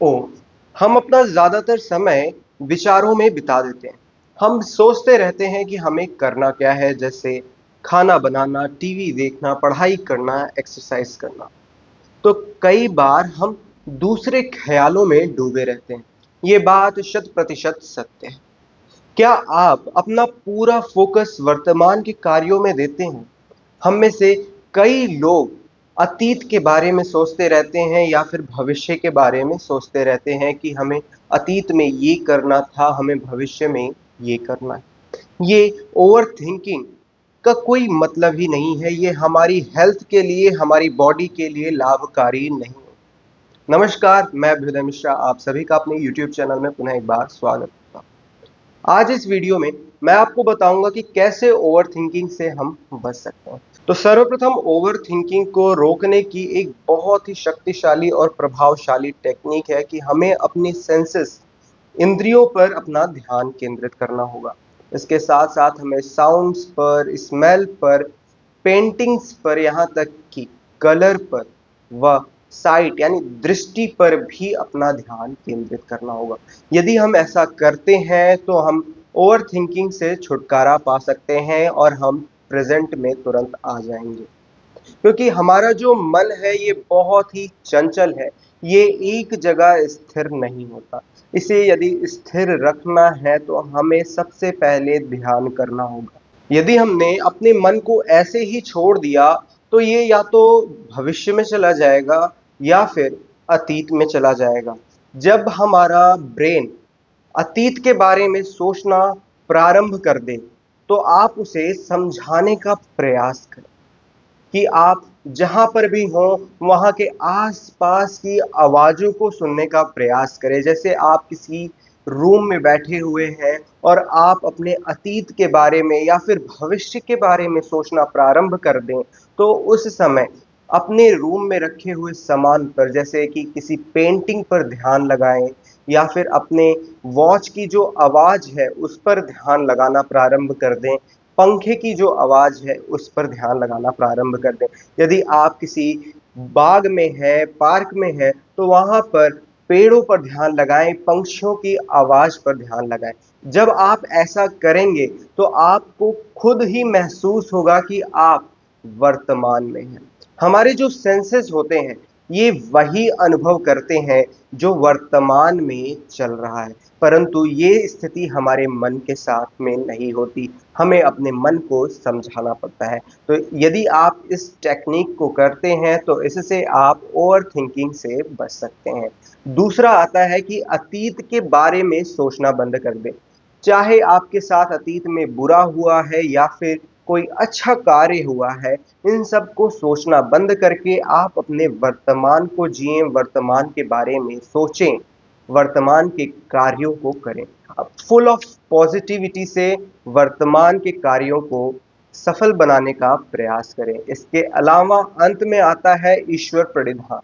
ओ हम अपना ज्यादातर समय विचारों में बिता देते हैं। हम सोचते रहते हैं कि हमें करना क्या है, जैसे खाना बनाना, टीवी देखना, पढ़ाई करना, एक्सरसाइज करना। तो कई बार हम दूसरे ख्यालों में डूबे रहते हैं। ये बात शत प्रतिशत सत्य है। क्या आप अपना पूरा फोकस वर्तमान के कार्यों में देते हैं? हम में से कई लोग अतीत के बारे में सोचते रहते हैं या फिर भविष्य के बारे में सोचते रहते हैं कि हमें अतीत में ये करना था, हमें भविष्य में ये करना है। ये ओवर थिंकिंग का कोई मतलब ही नहीं है। ये हमारी हेल्थ के लिए, हमारी बॉडी के लिए लाभकारी नहीं है। नमस्कार, मैं अभ्युदय मिश्रा आप सभी का अपने YouTube चैनल में पुनः एक बार स्वागत करता हूँ। आज इस वीडियो में मैं आपको बताऊंगा कि कैसे ओवर थिंकिंग से हम बच सकते हैं। तो सर्वप्रथम ओवर थिंकिंग को रोकने की एक बहुत ही शक्तिशाली और प्रभावशाली टेक्निक है कि हमें अपनी सेंसेस, इंद्रियों पर अपना ध्यान केंद्रित करना होगा। इसके साथ साथ हमें साउंड्स पर, स्मेल पर, पेंटिंग्स पर, यहाँ तक कि कलर पर व साइट यानी दृष्टि पर भी अपना ध्यान केंद्रित करना होगा। यदि हम ऐसा करते हैं तो हम ओवर थिंकिंग से छुटकारा पा सकते हैं और हम प्रेजेंट में तुरंत आ जाएंगे। क्योंकि हमारा जो मन है ये बहुत ही चंचल है। ये एक जगह स्थिर नहीं होता। इसे यदि स्थिर रखना है तो हमें सबसे पहले ध्यान करना होगा। यदि हमने अपने मन को ऐसे ही छोड़ दिया तो ये या तो भविष्य में चला जाएगा या फिर अतीत में चला जाएगा। जब हमारा ब्रेन अतीत के बारे में सोचना प्रारंभ कर दे तो आप उसे समझाने का प्रयास करें कि आप जहां पर भी हों वहां के आस-पास की आवाजों को सुनने का प्रयास करें। जैसे आप किसी रूम में बैठे हुए हैं और आप अपने अतीत के बारे में या फिर भविष्य के बारे में सोचना प्रारंभ कर दें, तो उस समय अपने रूम में रखे हुए सामान पर, जैसे कि किसी पेंटिंग पर ध्यान लगाएं या फिर अपने वॉच की जो आवाज है उस पर ध्यान लगाना प्रारंभ कर दें। पंखे की जो आवाज है उस पर ध्यान लगाना प्रारंभ कर दें। यदि आप किसी बाग में हैं, पार्क में हैं, तो वहां पर पेड़ों पर ध्यान लगाएं, पंछियों की आवाज पर ध्यान लगाएं। जब आप ऐसा करेंगे तो आपको खुद ही महसूस होगा कि आप वर्तमान में हैं। हमारे जो सेंसेस होते हैं ये वही अनुभव करते हैं जो वर्तमान में चल रहा है, परंतु ये स्थिति हमारे मन के साथ में नहीं होती। हमें अपने मन को समझाना पड़ता है। तो यदि आप इस टेक्निक को करते हैं तो इससे आप ओवर थिंकिंग से बच सकते हैं। दूसरा आता है कि अतीत के बारे में सोचना बंद कर दें। चाहे आपके साथ अतीत में बुरा हुआ है या फिर कोई अच्छा कार्य हुआ है, इन सब को सोचना बंद करके आप अपने वर्तमान को जिएं, वर्तमान के बारे में सोचें, वर्तमान के कार्यों को करें। आप फुल ऑफ पॉजिटिविटी से वर्तमान के कार्यों को सफल बनाने का प्रयास करें। इसके अलावा अंत में आता है ईश्वर प्रणिधान।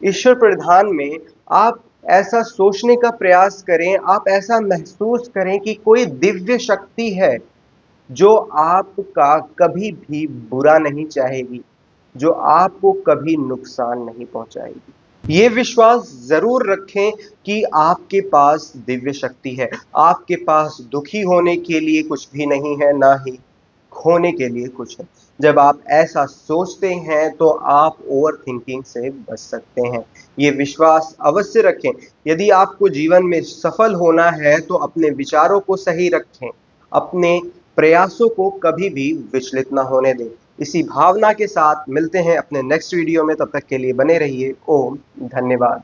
ईश्वर प्रणिधान में आप ऐसा सोचने का प्रयास करें, आप ऐसा महसूस करें कि कोई दिव्य शक्ति है जो आपका कभी भी बुरा नहीं चाहेगी, जो आपको कभी नुकसान नहीं पहुंचाएगी। ये विश्वास जरूर रखें कि आपके पास दिव्य शक्ति है। आपके पास दुखी होने के लिए कुछ भी नहीं है, ना ही खोने के लिए कुछ है। जब आप ऐसा सोचते हैं तो आप ओवर थिंकिंग से बच सकते हैं। ये विश्वास अवश्य रखें। यदि आपको जीवन में सफल होना है तो अपने विचारों को सही रखें। अपने प्रयासों को कभी भी विचलित ना होने दें। इसी भावना के साथ मिलते हैं अपने नेक्स्ट वीडियो में। तब तक के लिए बने रहिए। ओम धन्यवाद।